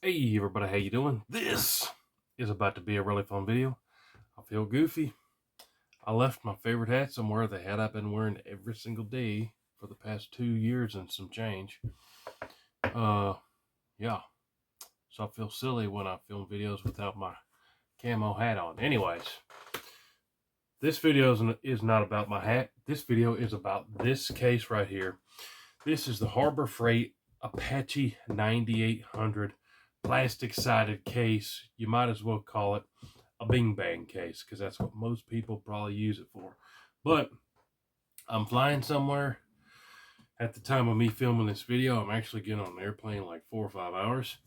Hey everybody, how you doing? This is about to be a really fun video. I feel goofy. I left my favorite hat somewhere, the hat I've been wearing every single day for the past 2 years and some change. Yeah. So I feel silly when I film videos without my camo hat on. Anyways, this video is not about my hat. This video is about this case right here. This is the Harbor Freight Apache 9800 plastic-sided case. You might as well call it a bing bang case because that's what most people probably use it for. But I'm flying somewhere. At the time of me filming this video, I'm actually getting on an airplane like 4 or 5 hours.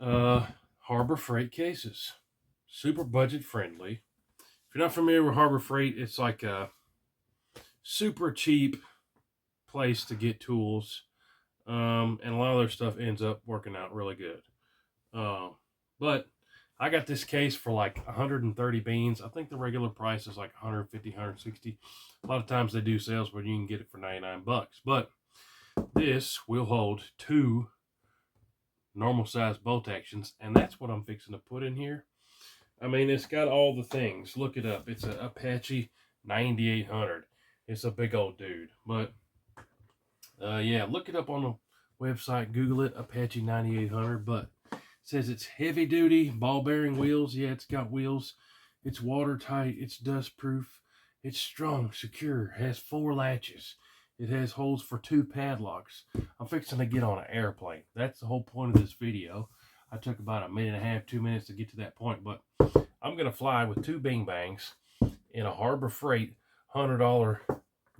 Harbor Freight cases, super budget friendly. If you're not familiar with Harbor Freight, it's like a super cheap place to get tools. And a lot of their stuff ends up working out really good. But I got this case for like 130 beans. I think the regular price is like 150, 160. A lot of times they do sales where you can get it for 99 bucks. But this will hold 2 normal size bolt actions, and that's what I'm fixing to put in here. I mean, it's got all the things. Look it up. It's an Apache 9800. It's a big old dude. But yeah, look it up on the website. Google it, Apache 9800. But it says it's heavy duty ball bearing wheels. Yeah, it's got wheels. It's watertight. It's dust proof. It's strong, secure. It has 4 latches. It has holes for 2 padlocks. I'm fixing to get on an airplane. That's the whole point of this video. I took about 1.5 2 minutes to get to that point, but I'm going to fly with 2 bing bangs in a Harbor Freight $100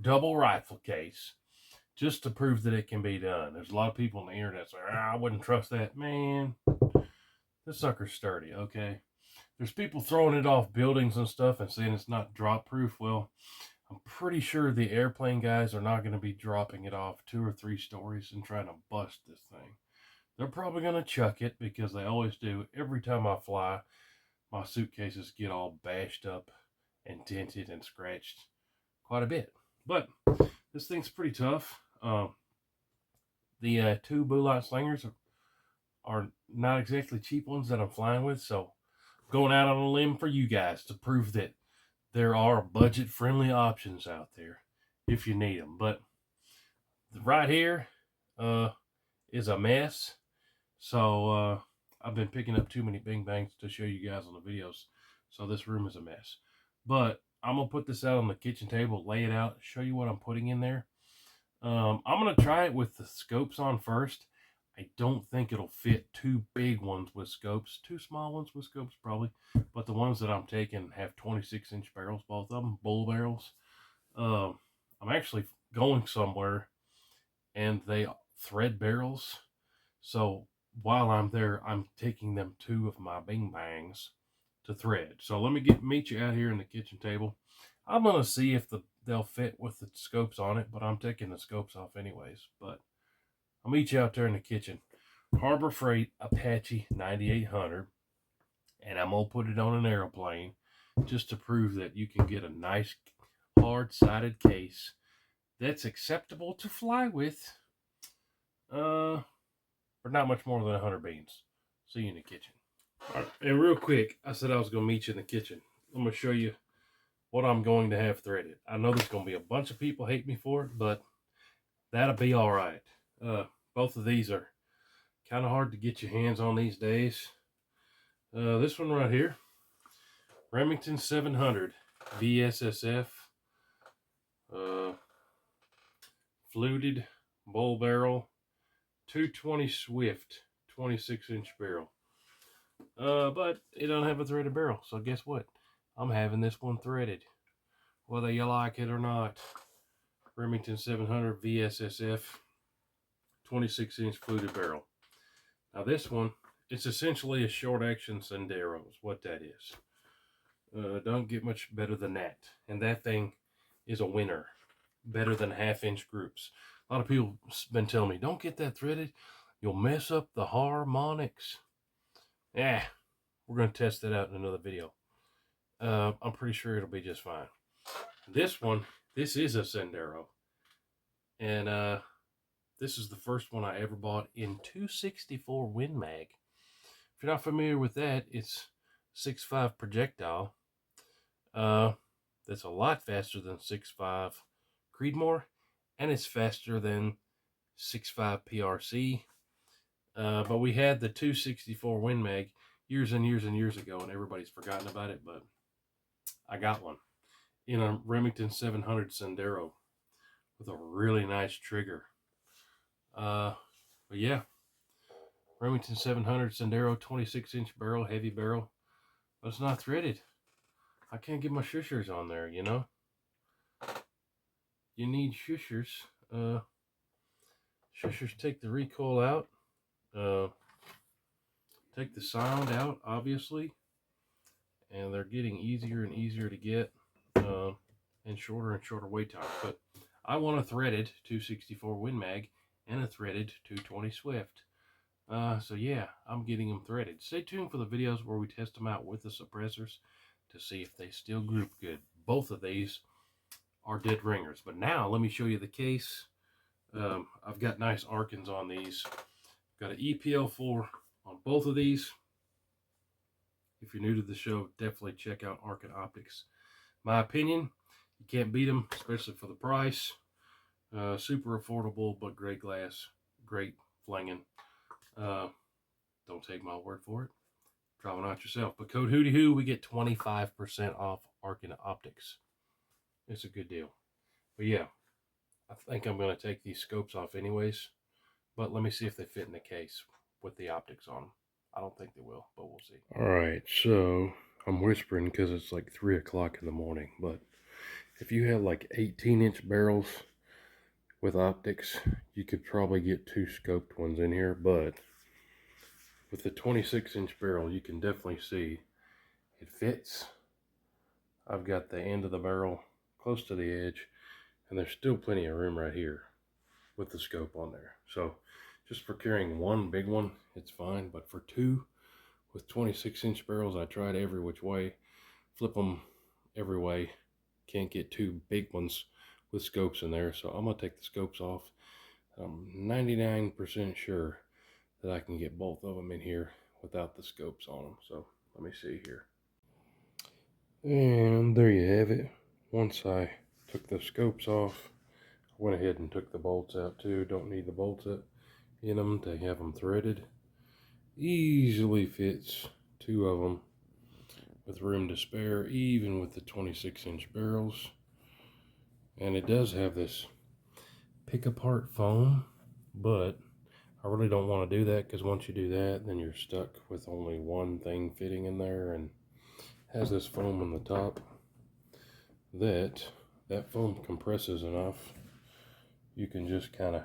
double rifle case just to prove that it can be done. There's a lot of people on the internet say, I wouldn't trust that. Man, this sucker's sturdy, okay? There's people throwing it off buildings and stuff and saying it's not drop proof. Well, I'm pretty sure the airplane guys are not going to be dropping it off 2 or 3 stories and trying to bust this thing. They're probably going to chuck it because they always do. Every time I fly, my suitcases get all bashed up and dented and scratched quite a bit. But this thing's pretty tough. The 2 blue light slingers are not exactly cheap ones that I'm flying with, so I'm going out on a limb for you guys to prove that there are budget-friendly options out there if you need them. But right here is a mess. So I've been picking up too many bing bangs to show you guys on the videos. So this room is a mess. But I'm going to put this out on the kitchen table, lay it out, show you what I'm putting in there. I'm going to try it with the scopes on first. I don't think it'll fit 2 big ones with scopes. 2 small ones with scopes probably. But the ones that I'm taking have 26-inch barrels, both of them, bull barrels. I'm actually going somewhere and they thread barrels. So while I'm there, I'm taking them 2 of my bing bangs to thread. So let me meet you out here in the kitchen table. I'm going to see if they'll fit with the scopes on it, but I'm taking the scopes off anyways. But I'll meet you out there in the kitchen. Harbor Freight Apache 9800. And I'm going to put it on an airplane just to prove that you can get a nice hard-sided case that's acceptable to fly with for not much more than 100 beans. See you in the kitchen. All right, and real quick, I said I was going to meet you in the kitchen. I'm going to show you what I'm going to have threaded. I know there's going to be a bunch of people hate me for it, but that'll be all right. Both of these are kind of hard to get your hands on these days. This one right here, Remington 700 VSSF, fluted bull barrel, 220 Swift 26-inch barrel. But it don't have a threaded barrel, so guess what? I'm having this one threaded, whether you like it or not. Remington 700 VSSF 26-inch fluted barrel. Now this one, it's essentially a short action Sendero is what that is. Don't get much better than that. And that thing is a winner. Better than 1/2-inch groups. A lot of people have been telling me, don't get that threaded. You'll mess up the harmonics. Yeah, we're going to test that out in another video. I'm pretty sure it'll be just fine. This one, this is a Sendero. And This is the first one I ever bought in 264 Win Mag. If you're not familiar with that, it's 6.5 projectile. That's a lot faster than 6.5 Creedmoor, and it's faster than 6.5 PRC. But we had the 264 Win Mag years and years and years ago, and everybody's forgotten about it, but I got one in a Remington 700 Sendero with a really nice trigger. But yeah, Remington 700 Sendero, 26-inch barrel, heavy barrel, but it's not threaded. I can't get my shushers on there, you know. You need shushers. Shushers take the recoil out, take the sound out, obviously, and they're getting easier and easier to get, and shorter wait time. But I want a threaded 264 Win Mag and a threaded 220 Swift. So yeah, I'm getting them threaded. Stay tuned for the videos where we test them out with the suppressors to see if they still group good. Both of these are dead ringers. But now let me show you the case. I've got nice Arkans on these. Got an EPL4 on both of these. If you're new to the show, definitely check out Arkan Optics. My opinion, you can't beat them, especially for the price. Super affordable, but great glass, great flinging. Don't take my word for it. Try one out yourself. But code WHOTEEWHO, we get 25% off Arkan Optics. It's a good deal. But yeah, I think I'm going to take these scopes off anyways. But let me see if they fit in the case with the optics on them. I don't think they will, but we'll see. Alright, so I'm whispering because it's like 3 o'clock in the morning. But if you have like 18-inch barrels with optics, you could probably get 2 scoped ones in here. But with the 26-inch barrel, you can definitely see it fits. I've got the end of the barrel close to the edge, and there's still plenty of room right here with the scope on there. So just for carrying one big one, it's fine. But for 2 with 26-inch barrels, I tried every which way, flip them every way. Can't get 2 big ones with scopes in there, so I'm gonna take the scopes off. I'm 99% sure that I can get both of them in here without the scopes on them. So let me see here. And there you have it. Once I took the scopes off, I went ahead and took the bolts out too. Don't need the bolts in them to have them threaded. Easily fits 2 of them with room to spare, even with the 26-inch barrels. And it does have this pick apart foam, but I really don't want to do that, because once you do that, then you're stuck with only one thing fitting in there, and has this foam on the top that foam compresses enough. You can just kind of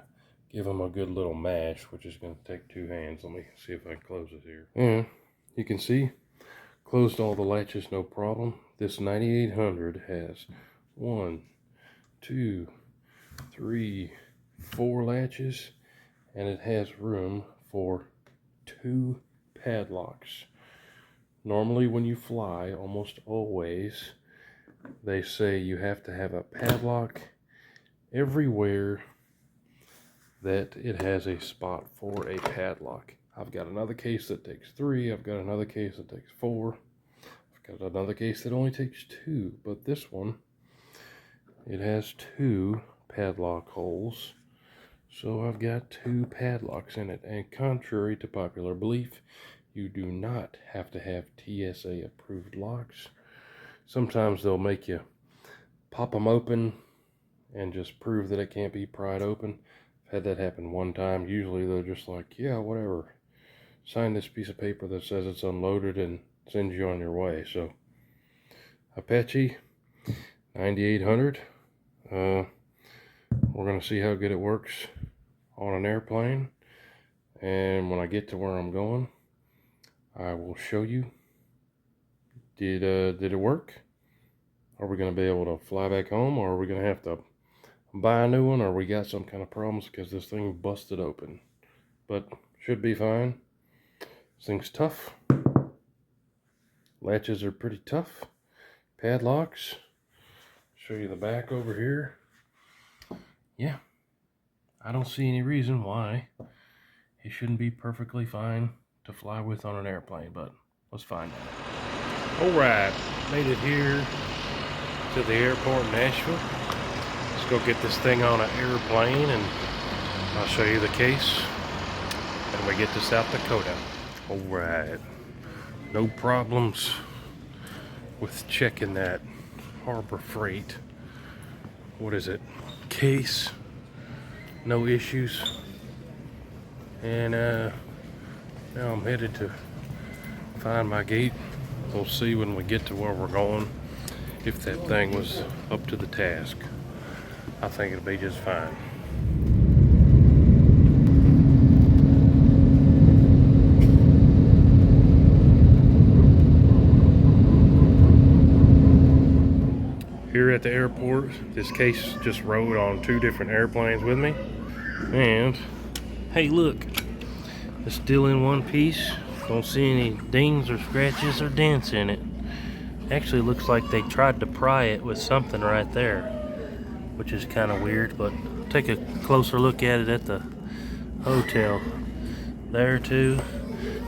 give them a good little mash, which is going to take 2 hands. Let me see if I can close it here. Yeah, you can see, closed all the latches, no problem. This 9800 has 1, 2, 3, 4 latches, and it has room for 2 padlocks. Normally when you fly, almost always, they say you have to have a padlock everywhere that it has a spot for a padlock. I've got another case that takes 3, I've got another case that takes 4, I've got another case that only takes 2, but this one, it has 2 padlock holes. So I've got 2 padlocks in it, and contrary to popular belief, you do not have to have TSA approved locks. Sometimes they'll make you pop them open and just prove that it can't be pried open. I've had that happen one time. Usually they're just like, yeah, whatever, sign this piece of paper that says it's unloaded and send you on your way. So Apache 9800, we're going to see how good it works on an airplane, and when I get to where I'm going, I will show you. Did it work? Are we going to be able to fly back home, or are we going to have to buy a new one, or we got some kind of problems because this thing busted open? But should be fine. This thing's tough. Latches are pretty tough. Padlocks. Show you the back over here. Yeah, I don't see any reason why it shouldn't be perfectly fine to fly with on an airplane, but let's find out. Alright, made it here to the airport in Nashville. Let's go get this thing on an airplane and I'll show you the case and we get to South Dakota. Alright, no problems with checking that Harbor Freight, what is it, case, no issues. And now I'm headed to find my gate. We'll see when we get to where we're going if that thing was up to the task. I think it'll be just fine. Here at the airport, this case just rode on 2 different airplanes with me. And hey, look, it's still in one piece. Don't see any dings or scratches or dents in it. Actually looks like they tried to pry it with something right there, which is kind of weird, but take a closer look at it at the hotel. There too.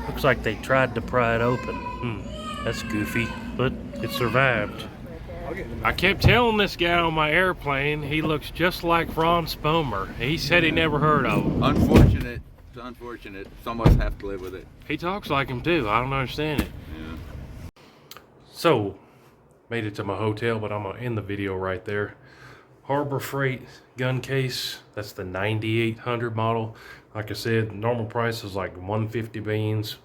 Looks like they tried to pry it open. That's goofy, but it survived. I kept telling this guy on my airplane he looks just like Ron Spomer. He said he never heard of him. Unfortunate. It's unfortunate. Some of us have to live with it. He talks like him too. I don't understand it. Yeah. So, made it to my hotel, but I'm gonna end the video right there. Harbor Freight gun case. That's the 9800 model. Like I said, normal price is like 150 beans.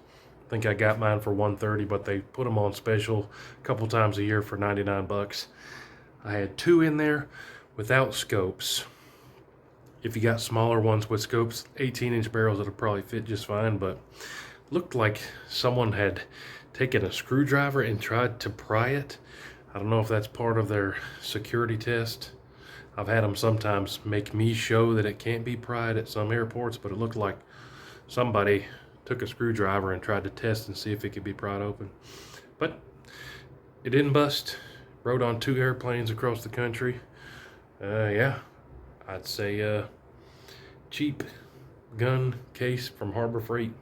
I think I got mine for 130, but they put them on special a couple times a year for 99 bucks. I had 2 in there without scopes. If you got smaller ones with scopes, 18-inch barrels, it'll probably fit just fine, but looked like someone had taken a screwdriver and tried to pry it. I don't know if that's part of their security test. I've had them sometimes make me show that it can't be pried at some airports, but it looked like somebody took a screwdriver and tried to test and see if it could be pried open. But it didn't bust. Rode on 2 airplanes across the country. Yeah, I'd say cheap gun case from Harbor Freight.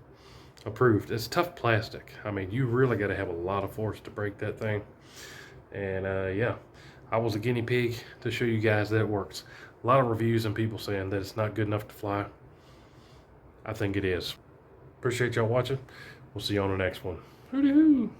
Approved. It's tough plastic. I mean, you really got to have a lot of force to break that thing. And yeah, I was a guinea pig to show you guys that it works. A lot of reviews and people saying that it's not good enough to fly. I think it is. Appreciate y'all watching. We'll see you on the next one. Hooty-hoo.